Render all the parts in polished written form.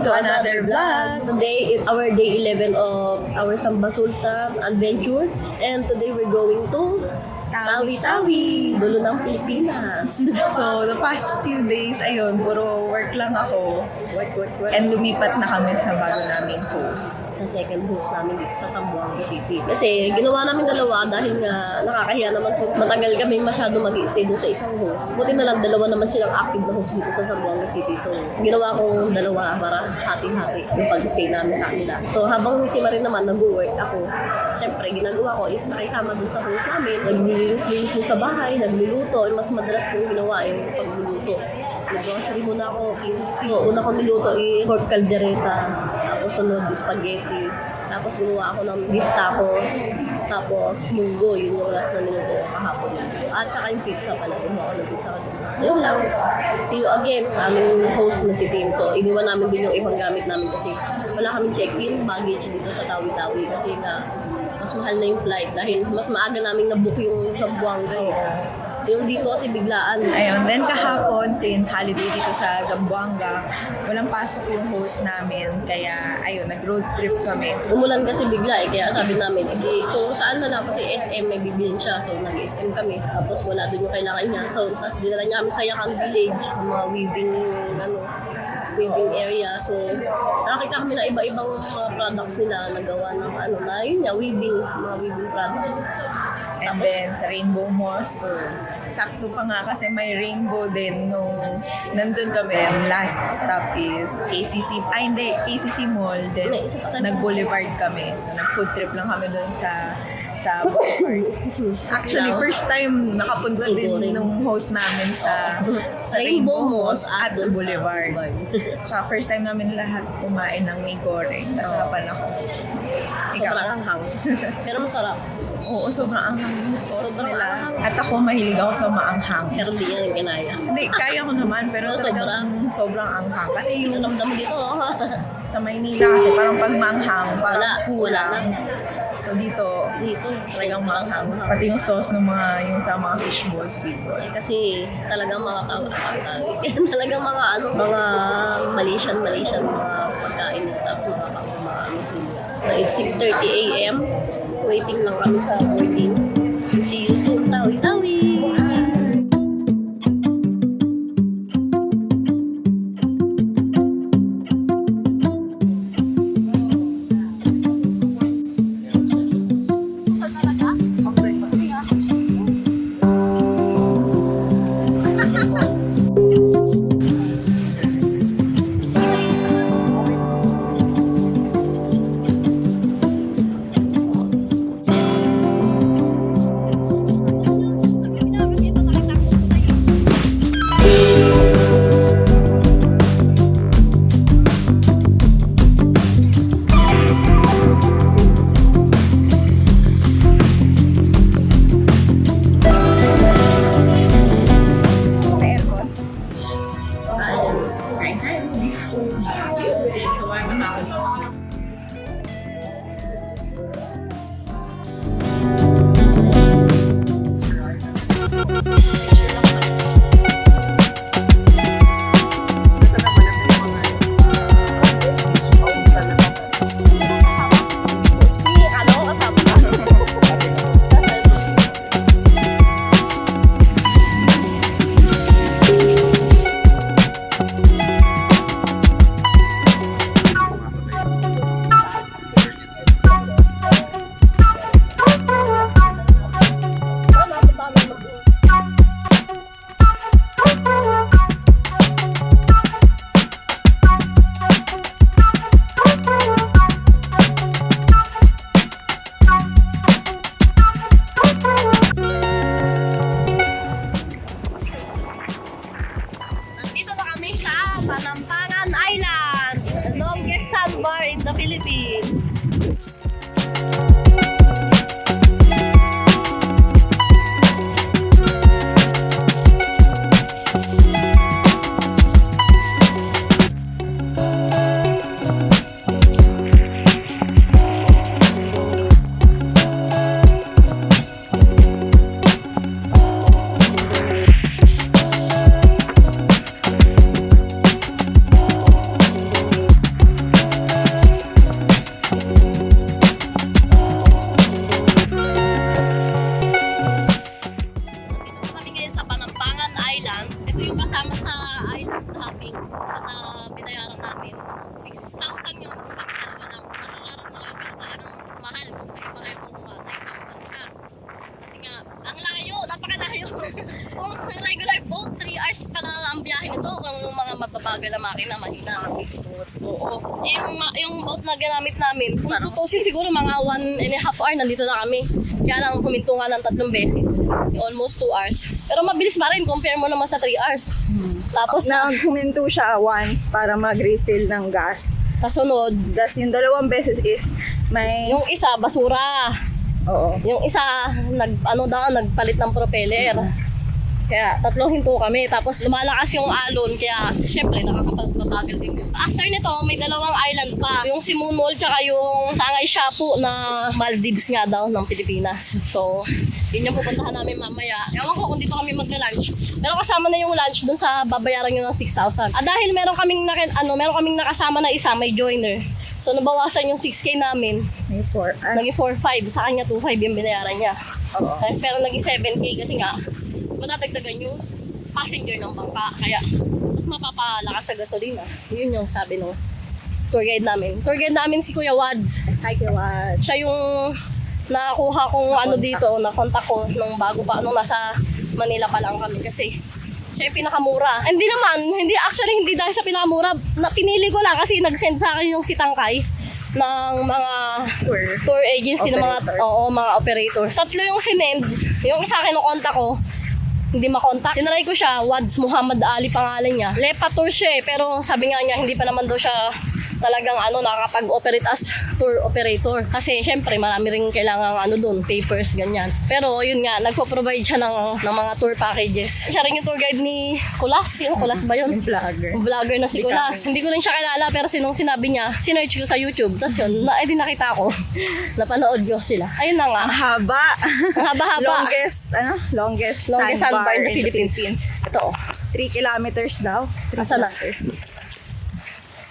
to another vlog. Today it's our day 11 of our Samba Sultan adventure, and today we're going to Tawi-Tawi, dulo ng Pilipinas. So, the past few days, ayun, puro work lang ako. Work. And lumipat na kami sa bago naming host. Sa second host namin dito sa Zamboanga City. Kasi ginawa namin dalawa dahil nga nakakahiya naman kung matagal kami masyado mag-i-stay dun sa isang host. Buti na lang dalawa naman silang active na host dito sa Zamboanga City. So, ginawa kong dalawa para hati-hati yung pag-stay namin sa kanila. So, habang si Marie naman nag-work ako, syempre ginagawa ko is nakisama dun sa host namin. Naglilinis dun sa bahay, nagluluto. Mas madalas kong ginawa yung pagluluto. Nag-grocery muna ako. So, una kong niluto pork caldereta. Tapos sunod spaghetti. Tapos gumawa ako ng beef tacos. Tapos munggo. Yun yung last na niluto ko kahapon. At saka yung pizza pala. Gumawa ako ng pizza kanina. Yun lang. See you again. Aming host na si Tinto. Iniwan namin din yung ibang gamit namin kasi wala kaming check-in baggage dito sa Tawi-Tawi. Kasi nga, mas mahal na yung flight dahil mas maaga namin na-book yung Zamboanga eh. Yung dito kasi biglaan. Ayun, then kahapon, since holiday dito sa Zamboanga, walang pasok yung host namin. Kaya, ayun, nag-road trip kami. So, Umulan kasi bigla eh, kaya sabi namin, kung saan na lang kasi SM may bibilin siya. So nag-SM kami, tapos wala doon yung kailangan niya. So, tapos dinala niya kami sa Yakan Village, yung mga weaving area. So, nakakita kami na iba-ibang mga products nila nagawa ng yun nga, mga weaving products. and then sa Rainbow Moss, sakto pa nga kasi may rainbow din nung nandun kami. Last stop is KCC Mall. Then May isa pa tayo. nag-boulevard kami. So nag-food trip lang kami dun sa boulevard. Actually, first time nakapunta din nung host namin sa Rainbow Moss at sa Boulevard. Sa first time namin lahat kumain ng may goreng. Nasarapan ako. Sobrang anghang. Pero masarap. Oo, sobrang anghang yung sauce Sobrang nila. anghang. At ako mahilig ako sa maanghang. Pero hindi yan yung kinaya. Hindi, kaya ko naman, pero talagang sobrang anghang. Kasi yung Yung ramdam dito, sa Maynila kasi parang pag maanghang, parang wala kulang. So dito, talagang maanghang. maanghang. Pati yung sauce ng yung sa mga fishballs, squid ball. Kasi talagang mga talagang mga Malaysian mga pagkain nila, tapos mga Muslim. It's 6:30 a.m. Waiting lang kami sa boarding. See you soon, Tawi-Tawi! Kung regular boat, 3 hours pa lang ang biyahe nito. Kung yung mga mababagal na makina, mahina. Oo. Yung boat na ginamit namin, kung tutusin siguro mga 1.5 hour, nandito na kami. Kaya lang huminto nga ng 3 beses. Almost 2 hours. Pero mabilis pa rin, compare mo naman sa 3 hours. Tapos, Huminto siya once para mag-refill ng gas. kasunod, Tapos yung 2 beses is may... yung isa, basura. Oo. Yung isa, nagpalit ng propeller. Kaya 3 hinto kami. Tapos lumalakas yung alon. Kaya syempre nakakapagbabagal din yun. After nito, may 2 island pa. Yung Simunol tsaka yung Sangay Siapu na Maldives nga daw ng Pilipinas. So, yun yung pupuntahan namin mamaya. Ewan ko kung dito kami magla-lunch. Pero kasama na yung lunch dun sa babayaran nyo ng 6,000. Dahil meron kaming nakasama na isa, may joiner. So, nabawasan yung 6K namin. May 4. Naging 4,500. Sa kanya, 2,500 yung binayaran niya. Oo. Pero naging 7K kasi nga, matadagdagan yung passenger ng bangka. Kaya, mas mapapalakas sa gasolina. Yun yung sabi ng tour guide namin. Tour guide namin si Kuya Wads. Hi, Kiwad. Siya yung nakakuha kong dito, na-contact ko nung bago pa, nung nasa Manila pa lang kami. Kasi, siya yung pinakamura. Hindi dahil sa pinakamura. Pinili ko lang kasi nag-send sa akin yung si Tangkay ng mga tour agency ng mga operators. 3 yung sinend. Yung isa kinukontak ko, hindi makontak. Tinry ko siya, Wads Muhammad Ali pangalan niya. Lepa tour siya pero sabi nga niya hindi pa naman daw siya talagang nakakapag-operate as tour operator. Kasi syempre marami rin kailangan doon, papers, ganyan. Pero yun nga, nagpo-provide siya ng mga tour packages. Siya rin yung tour guide ni Kulas. Sino Kulas ba yun? Yung vlogger. Yung vlogger na si Kulas. Hindi ko rin siya kilala pero sinong sinabi niya, sinearch ko sa YouTube. Tapos yun, di nakita ko. Napanood ko sila. Ayun na nga. Ang haba. Ang haba-haba. Longest Sandbar in the Philippines. Ito. 3 kilometers daw. Asa na?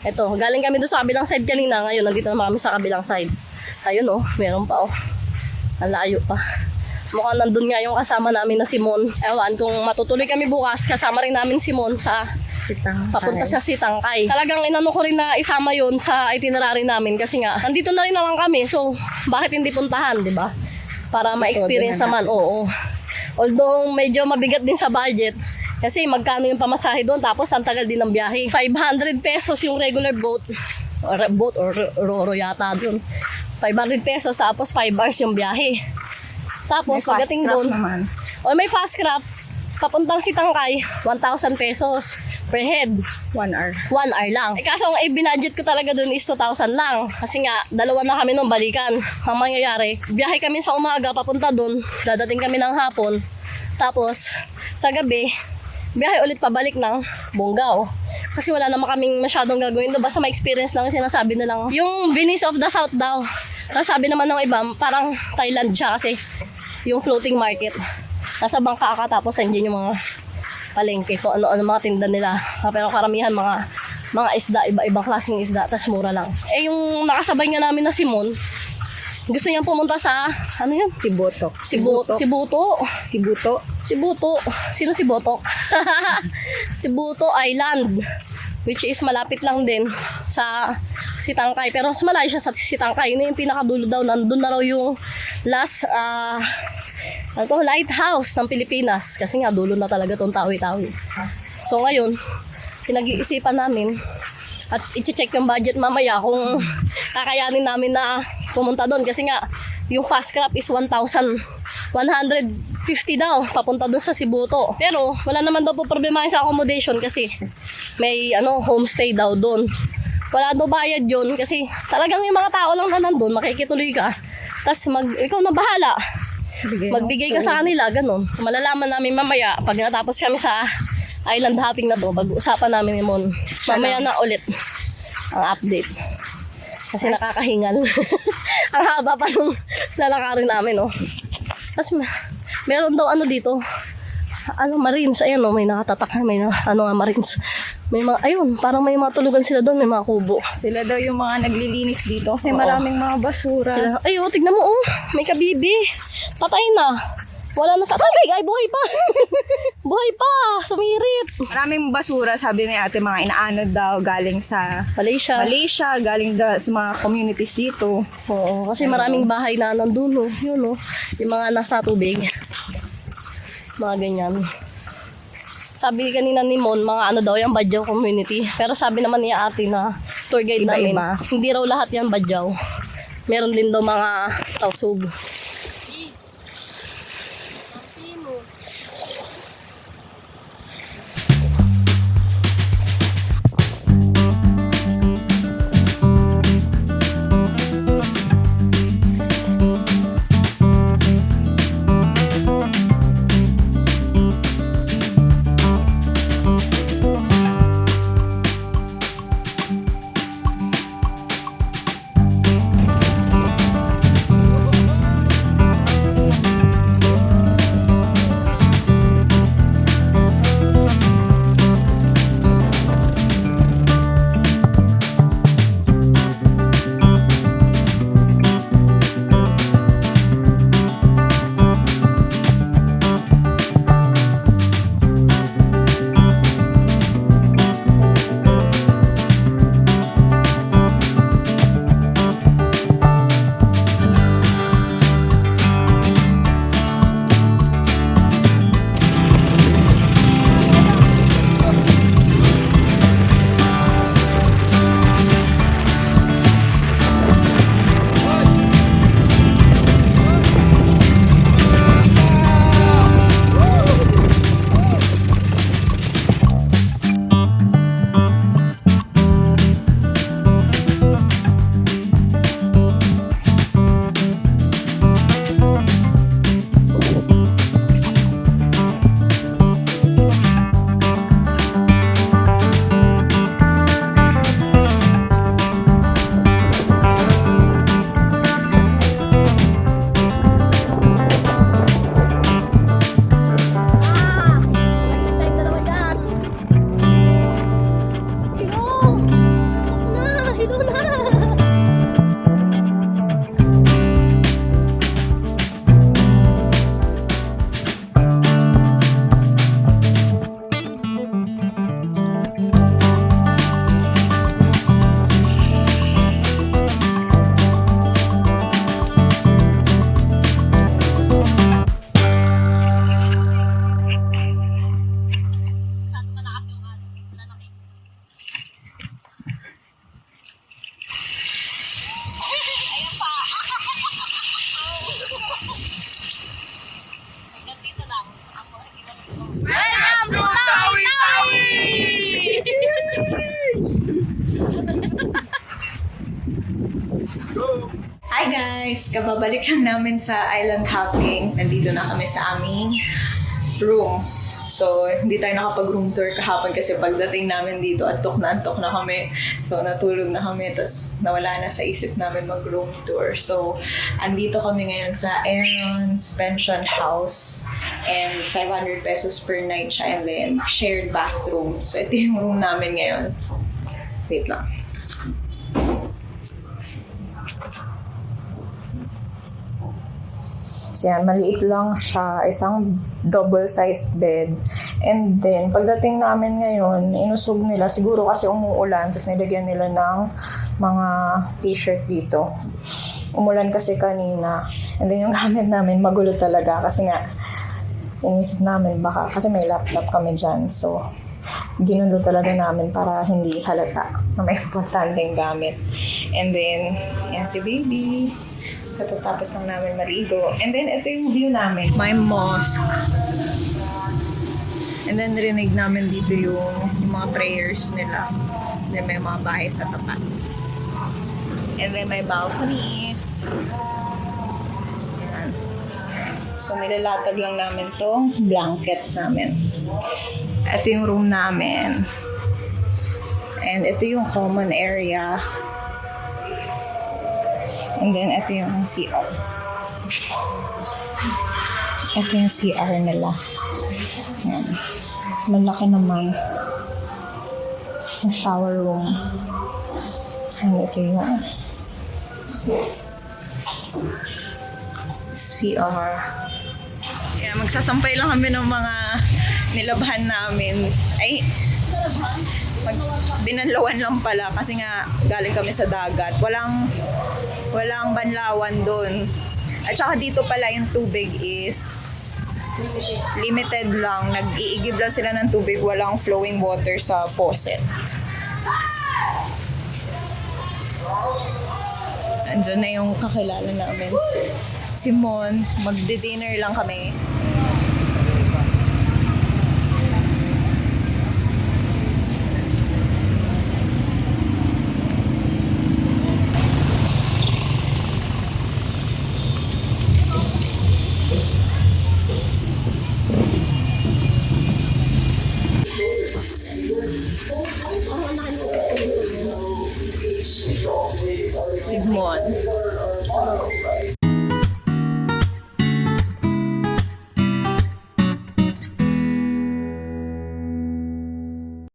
Ito, galing kami doon sa kabilang side kanina. Ngayon, nandito naman kami sa kabilang side. Ayun meron pa Ang layo pa. Mukhang nandun nga yung kasama namin na Simon. Ewan, kung matutuloy kami bukas, kasama rin namin Simon sa papunta sa Sitangkay. Talagang inano ko rin na isama yun sa itinerary namin kasi nga, nandito na rin naman kami. So, bakit hindi puntahan, di ba? Para ma-experience naman, oo. Although, medyo mabigat din sa budget. Kasi magkano yung pamasahe doon, tapos ang tagal din ng biyahe. 500 pesos yung regular boat or roro yata doon. 500 pesos, tapos 5 hours yung biyahe. Tapos pagdating doon, may fast craft, papuntang Sitangkay, 1,000 pesos per head. 1 hour. 1 hour lang. Kaso ang i-budget ko talaga doon is 2,000 lang. Kasi nga, 2 na kami nung balikan. Ang mangyayari, biyahe kami sa umaga, papunta doon, dadating kami ng hapon. Tapos, sa gabi, biyahe ulit pabalik ng Bonggao. Kasi wala naman kaming masyadong gagawin doon. Basta ma-experience lang yung sinasabi na lang. Yung Venice of the South daw. Tapos sabi naman ng iba, parang Thailand siya kasi yung floating market. Nasa bangka ka tapos andyan yung mga palengke kung ano-ano mga tinda nila. Pero karamihan mga isda, iba-ibang klaseng isda, tapos mura lang. Yung nakasabay nga namin na Simon, gusto niyang pumunta sa, ano yun? Sibutok. Sibuto. Sibuto. Sino si Botok? Sibuto Island. Which is malapit lang din sa Sitangkay. Pero mas malayo siya sa Sitangkay. Yun yung pinakadulo daw. Nandun na raw yung last lighthouse ng Pilipinas. Kasi nga dulo na talaga tong Tawi-Tawi. So ngayon, pinag-iisipan namin at i-check yung budget mamaya kung kakayanin namin na pumunta doon. Kasi nga, yung fast craft is 1,150 daw papunta doon sa Sibuto. Pero wala naman daw po problema sa accommodation kasi may homestay daw doon. Wala daw bayad yun kasi talagang yung mga tao lang na nandun, makikituloy ka. Tapos ikaw na bahala. Magbigay ka sa kanila, ganun. Malalaman namin mamaya pag natapos kami sa island hopping na to, pag-usapan namin ni Mon. Mamaya na ulit ang update. Kasi nakakahingal. Ang haba pa nung lalakarin namin, Tapos meron daw dito. Marines. Ayan, may nakatatak na. May Marines. May mga, ayun, parang may mga tulugan sila doon. May mga kubo. Sila daw yung mga naglilinis dito kasi maraming mga basura. Tignan mo, may kabibi. Patay na. Wala na sa tubig. Ay, buhay pa. Buhay pa. Sumirit. Maraming basura, sabi ni ate, mga inaanod daw galing sa Malaysia, galing sa mga communities dito. Oo, kasi maraming bahay na nandun, Yun, yung mga nasa tubig. Mga ganyan. Sabi kanina ni Mon, mga ano daw yung Badyaw community. Pero sabi naman niya ate na tour guide namin, Iba-iba. hindi raw lahat yan Badyaw. Meron din daw mga Tausug. Hi guys! Kababalik lang namin sa island hopping. Nandito na kami sa aming room. So, hindi tayo nakapag-room tour kahapon kasi pagdating namin dito, antok na kami. So, natulog na kami, tapos nawala na sa isip namin mag-room tour. So, andito kami ngayon sa Aaron's Pension House. And 500 pesos per night siya, and then shared bathroom. So, ito yung room namin ngayon. Wait lang. So yan, maliit lang siya, isang double-sized bed. And then, pagdating namin ngayon, inusog nila, siguro kasi umuulan, tapos nilagyan nila ng mga t-shirt dito. Umulan kasi kanina. And then yung gamit namin, magulo talaga kasi nga, inisip namin baka, kasi may laptop kami dyan. So, ginulo talaga namin para hindi halata na may importanteng gamit. And then, yan si baby. Katatapos lang namin maligo. And then, ito yung view namin. May mosque. And then, rinig namin dito yung mga prayers nila. And then, may mga bahay sa tapat. And then, may balcony. Yan. So, nilalatag lang namin tong blanket namin. Ito yung room namin. And ito yung common area. And then, ito yung CR. Ito yung CR nila. Yan. Malaki naman. Yung shower room. And ito yung CR. Yeah, magsasampay lang kami ng mga nilabhan namin. Ay, binanlawan lang pala kasi nga galing kami sa dagat. Walang banlawan doon. At saka dito pala yung tubig is Limited lang. Nag-iigib lang sila ng tubig. Walang flowing water sa faucet. Andiyan na yung kakilala namin. Simon, magdi-dinner lang kami. Sigmon.